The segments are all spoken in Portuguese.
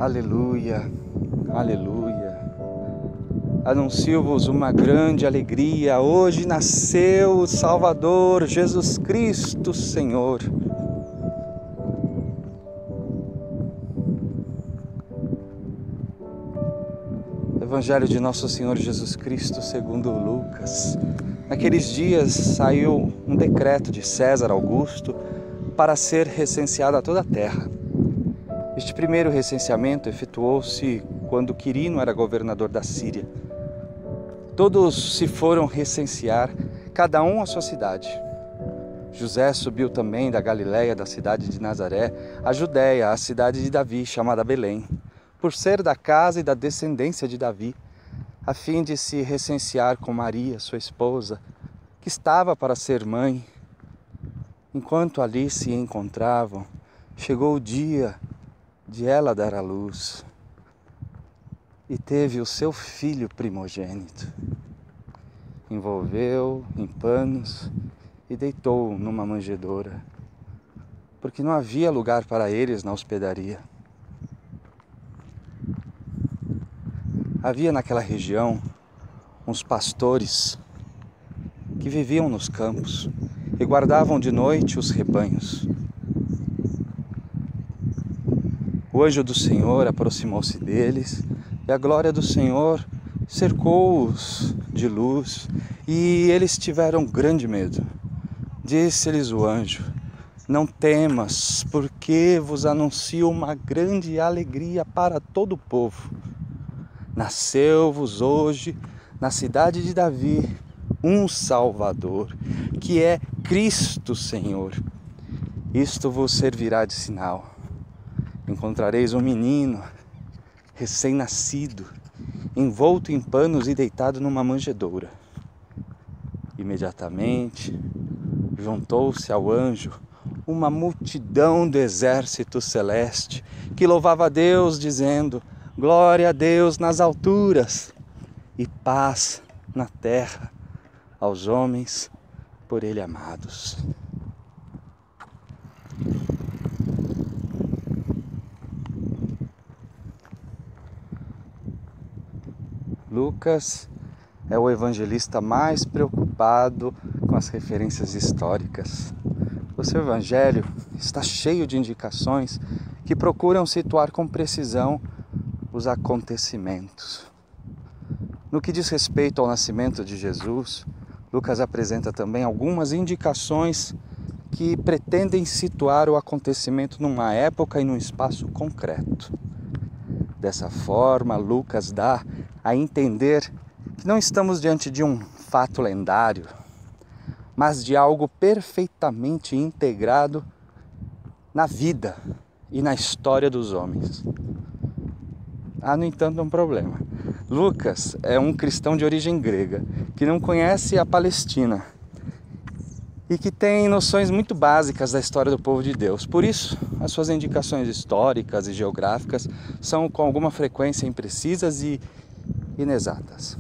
Aleluia, aleluia. Anuncio-vos uma grande alegria. Hoje nasceu o Salvador, Jesus Cristo, Senhor. Evangelho de Nosso Senhor Jesus Cristo segundo Lucas. Naqueles dias saiu um decreto de César Augusto para ser recenseada toda a terra. Este primeiro recenseamento efetuou-se quando Quirino era governador da Síria. Todos se foram recensear, cada um a sua cidade. José subiu também da Galiléia, da cidade de Nazaré, à Judéia, à cidade de Davi, chamada Belém, por ser da casa e da descendência de Davi, a fim de se recensear com Maria, sua esposa, que estava para ser mãe. Enquanto ali se encontravam, chegou o dia de ela dar à luz e teve o seu filho primogênito. Envolveu em panos e deitou numa manjedoura, porque não havia lugar para eles na hospedaria. Havia naquela região uns pastores que viviam nos campos e guardavam de noite os rebanhos. O anjo do Senhor aproximou-se deles e a glória do Senhor cercou-os de luz e eles tiveram grande medo. Disse-lhes o anjo: não temas, porque vos anuncio uma grande alegria para todo o povo. Nasceu-vos hoje, na cidade de Davi, um Salvador, que é Cristo Senhor. Isto vos servirá de sinal. Encontrareis um menino, recém-nascido, envolto em panos e deitado numa manjedoura. Imediatamente juntou-se ao anjo uma multidão do exército celeste, que louvava a Deus, dizendo: glória a Deus nas alturas e paz na terra aos homens por Ele amados. Lucas é o evangelista mais preocupado com as referências históricas. O seu evangelho está cheio de indicações que procuram situar com precisão os acontecimentos. No que diz respeito ao nascimento de Jesus, Lucas apresenta também algumas indicações que pretendem situar o acontecimento numa época e num espaço concreto. Dessa forma, Lucas dá a entender que não estamos diante de um fato lendário, mas de algo perfeitamente integrado na vida e na história dos homens. Há, no entanto, um problema. Lucas é um cristão de origem grega, que não conhece a Palestina e que tem noções muito básicas da história do povo de Deus. Por isso, as suas indicações históricas e geográficas são com alguma frequência imprecisas e inexatas.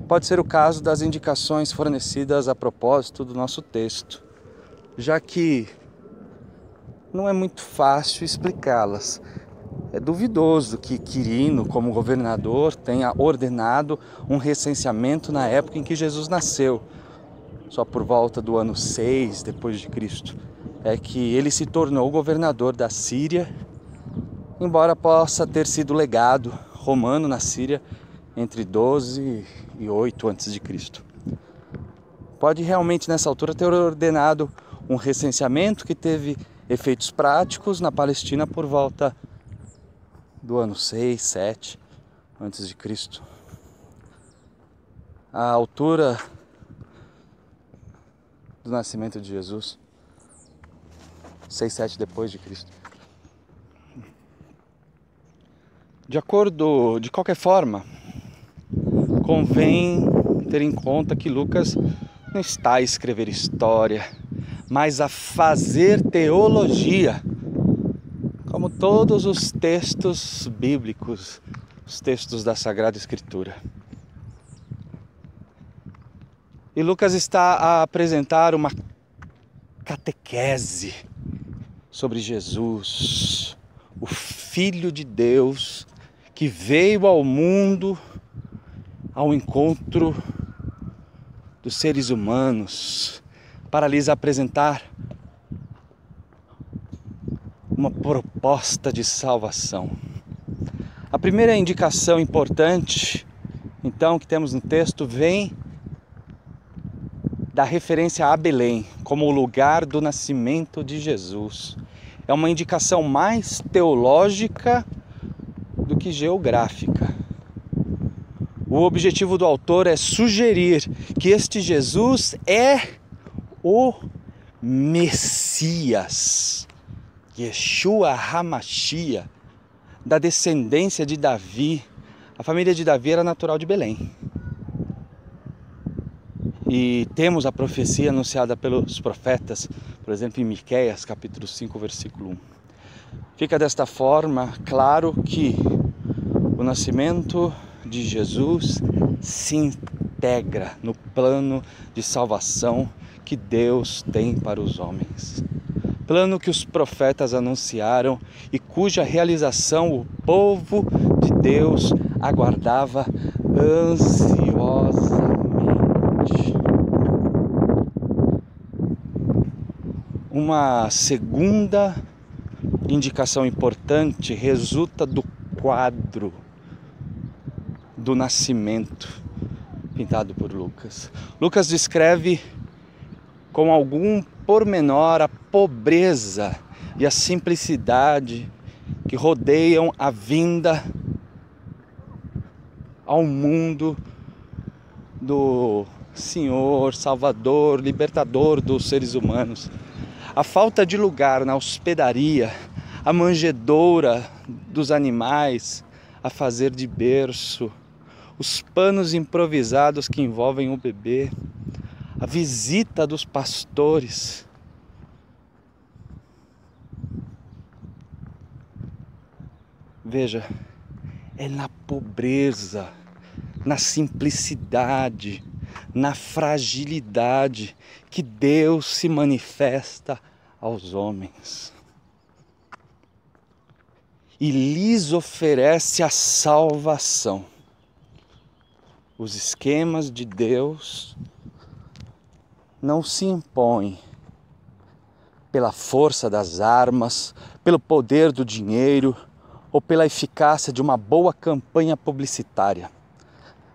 Pode ser o caso das indicações fornecidas a propósito do nosso texto, já que não é muito fácil explicá-las. É duvidoso que Quirino, como governador, tenha ordenado um recenseamento na época em que Jesus nasceu. Só por volta do ano 6 depois de Cristo é que ele se tornou governador da Síria, embora possa ter sido legado romano na Síria entre 12 e 8 a.C. Pode realmente nessa altura ter ordenado um recenseamento que teve efeitos práticos na Palestina por volta do ano 6, 7 a.C. A altura do nascimento de Jesus, 6, 7 depois de Cristo. De qualquer forma, convém ter em conta que Lucas não está a escrever história, mas a fazer teologia, como todos os textos bíblicos, os textos da Sagrada Escritura. E Lucas está a apresentar uma catequese sobre Jesus, o Filho de Deus que veio ao mundo ao encontro dos seres humanos para lhes apresentar uma proposta de salvação. A primeira indicação importante, então, que temos no texto, vem da referência a Belém, como o lugar do nascimento de Jesus. É uma indicação mais teológica do que geográfica. O objetivo do autor é sugerir que este Jesus é o Messias, Yeshua HaMashiach, da descendência de Davi. A família de Davi era natural de Belém. E temos a profecia anunciada pelos profetas, por exemplo, em Miqueias, capítulo 5, versículo 1. Fica desta forma claro que o nascimento de Jesus se integra no plano de salvação que Deus tem para os homens. Plano que os profetas anunciaram e cuja realização o povo de Deus aguardava ansiosamente. Uma segunda indicação importante resulta do quadro do nascimento pintado por Lucas. Lucas descreve com algum pormenor a pobreza e a simplicidade que rodeiam a vinda ao mundo do Senhor, Salvador, Libertador dos seres humanos. A falta de lugar na hospedaria, a manjedoura dos animais a fazer de berço, os panos improvisados que envolvem o bebê, a visita dos pastores. Veja, é na pobreza, na simplicidade, na fragilidade que Deus se manifesta aos homens e lhes oferece a salvação. Os esquemas de Deus não se impõem pela força das armas, pelo poder do dinheiro ou pela eficácia de uma boa campanha publicitária.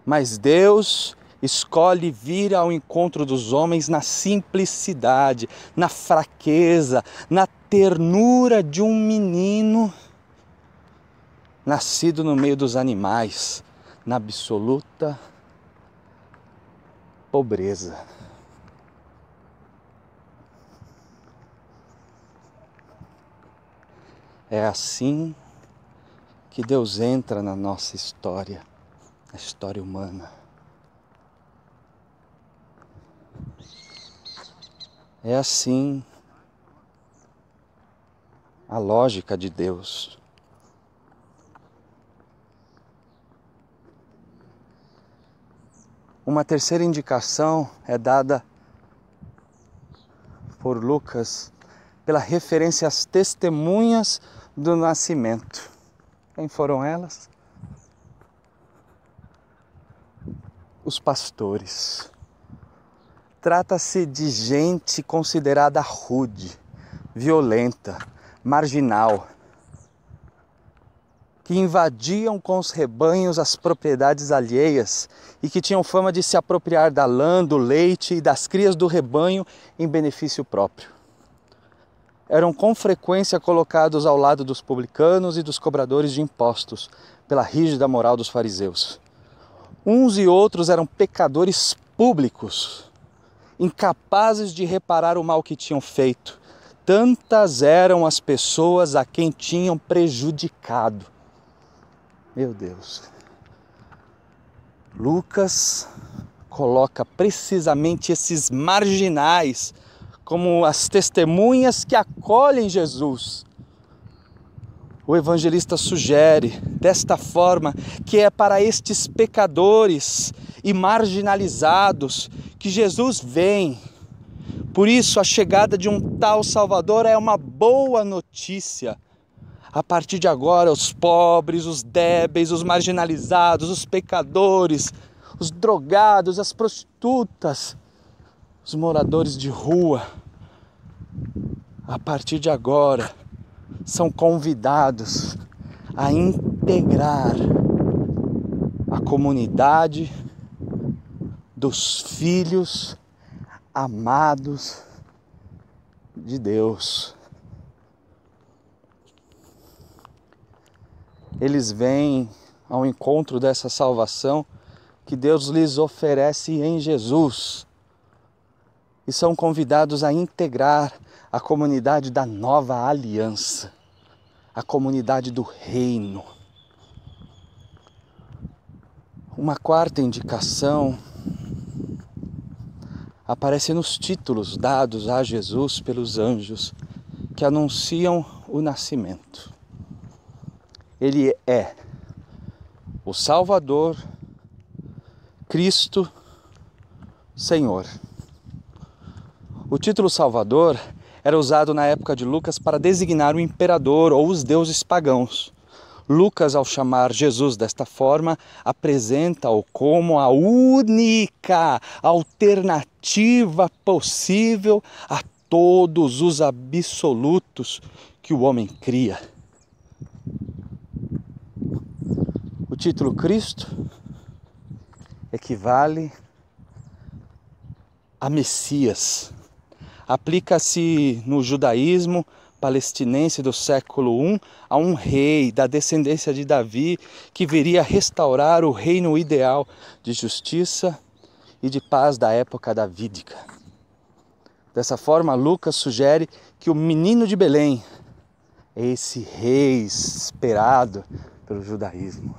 Mas Deus escolhe vir ao encontro dos homens na simplicidade, na fraqueza, na ternura de um menino nascido no meio dos animais, na absoluta pobreza. É assim que Deus entra na nossa história, a história humana. É assim a lógica de Deus. Uma terceira indicação é dada por Lucas pela referência às testemunhas do nascimento. Quem foram elas? Os pastores. Trata-se de gente considerada rude, violenta, marginal, que invadiam com os rebanhos as propriedades alheias e que tinham fama de se apropriar da lã, do leite e das crias do rebanho em benefício próprio. Eram com frequência colocados ao lado dos publicanos e dos cobradores de impostos, pela rígida moral dos fariseus. Uns e outros eram pecadores públicos, incapazes de reparar o mal que tinham feito. Tantas eram as pessoas a quem tinham prejudicado. Meu Deus. Lucas coloca precisamente esses marginais como as testemunhas que acolhem Jesus. O evangelista sugere desta forma que é para estes pecadores e marginalizados que Jesus vem. Por isso, a chegada de um tal Salvador é uma boa notícia. A partir de agora, os pobres, os débeis, os marginalizados, os pecadores, os drogados, as prostitutas, os moradores de rua, a partir de agora, são convidados a integrar a comunidade dos filhos amados de Deus. Eles vêm ao encontro dessa salvação que Deus lhes oferece em Jesus e são convidados a integrar a comunidade da nova aliança, a comunidade do reino. Uma quarta indicação aparece nos títulos dados a Jesus pelos anjos que anunciam o nascimento. Ele é o Salvador, Cristo, Senhor. O título Salvador era usado na época de Lucas para designar o imperador ou os deuses pagãos. Lucas, ao chamar Jesus desta forma, apresenta-o como a única alternativa possível a todos os absolutos que o homem cria. O título Cristo equivale a Messias. Aplica-se no judaísmo palestinense do século I a um rei da descendência de Davi que viria restaurar o reino ideal de justiça e de paz da época davídica. Dessa forma, Lucas sugere que o menino de Belém é esse rei esperado pelo judaísmo.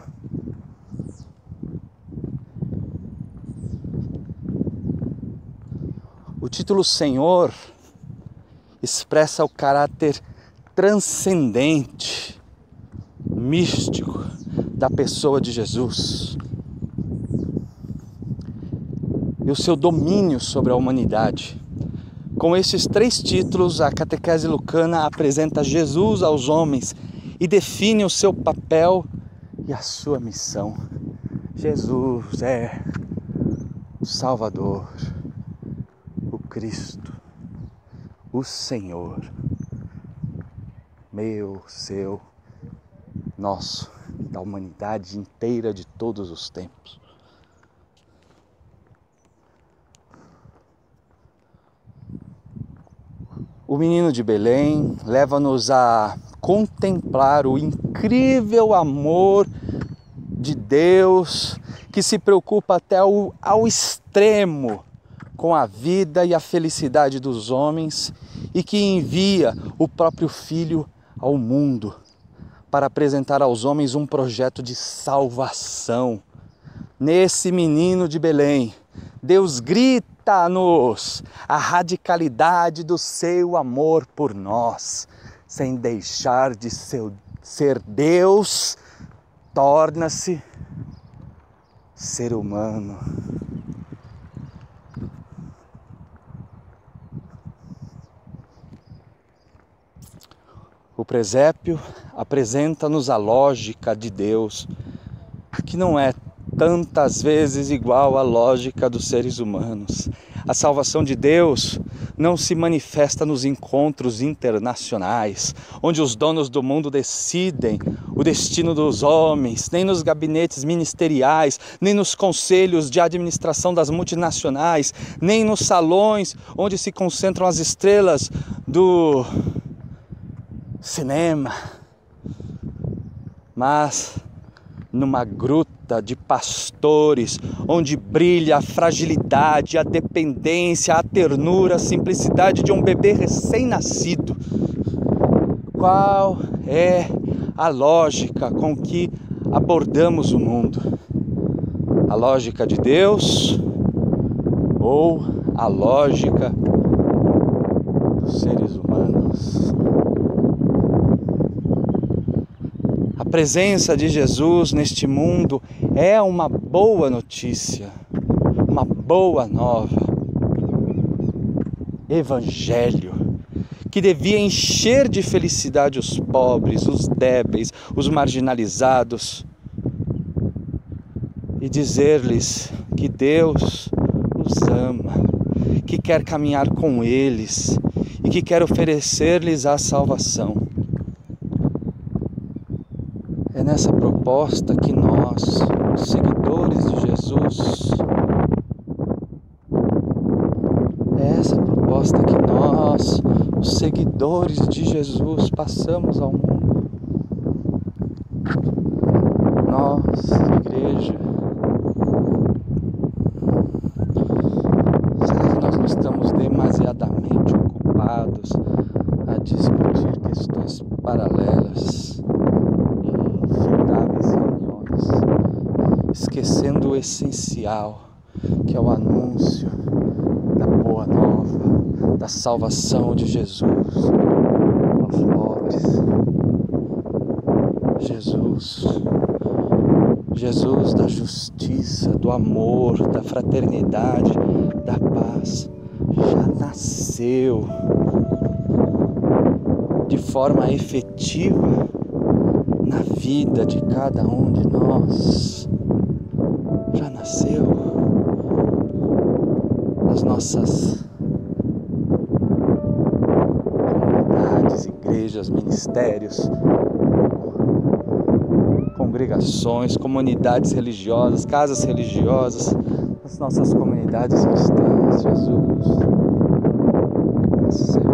O título Senhor expressa o caráter transcendente, místico da pessoa de Jesus e o seu domínio sobre a humanidade. Com esses 3 títulos, a catequese lucana apresenta Jesus aos homens e define o seu papel e a sua missão. Jesus é o Salvador, o Cristo, o Senhor, meu, seu, nosso, da humanidade inteira de todos os tempos. O menino de Belém leva-nos a contemplar o incrível amor de Deus que se preocupa até ao extremo com a vida e a felicidade dos homens e que envia o próprio Filho ao mundo para apresentar aos homens um projeto de salvação. Nesse menino de Belém, Deus grita-nos a radicalidade do seu amor por nós, sem deixar de ser Deus, torna-se ser humano. O presépio apresenta-nos a lógica de Deus, que não é tantas vezes igual à lógica dos seres humanos. A salvação de Deus não se manifesta nos encontros internacionais, onde os donos do mundo decidem o destino dos homens, nem nos gabinetes ministeriais, nem nos conselhos de administração das multinacionais, nem nos salões onde se concentram as estrelas do cinema, mas numa gruta de pastores, onde brilha a fragilidade, a dependência, a ternura, a simplicidade de um bebê recém-nascido. Qual é a lógica com que abordamos o mundo? A lógica de Deus ou a lógica dos seres humanos? A presença de Jesus neste mundo é uma boa notícia, uma boa nova. Evangelho que devia encher de felicidade os pobres, os débeis, os marginalizados, e dizer-lhes que Deus os ama, que quer caminhar com eles e que quer oferecer-lhes a salvação. É nessa proposta que nós, os seguidores de Jesus, os seguidores de Jesus, passamos ao mundo. Nós, igreja, será que nós não estamos demasiadamente ocupados a discutir questões paralelas em infindáveis reuniões, esquecendo o essencial, que é o anúncio da boa nova, da salvação de Jesus aos pobres? Jesus da justiça, do amor, da fraternidade, da paz, já nasceu de forma efetiva na vida de cada um de nós. Já nasceu nas nossas comunidades, igrejas, ministérios, congregações, comunidades religiosas, casas religiosas, nas nossas comunidades cristãs. Jesus nasceu.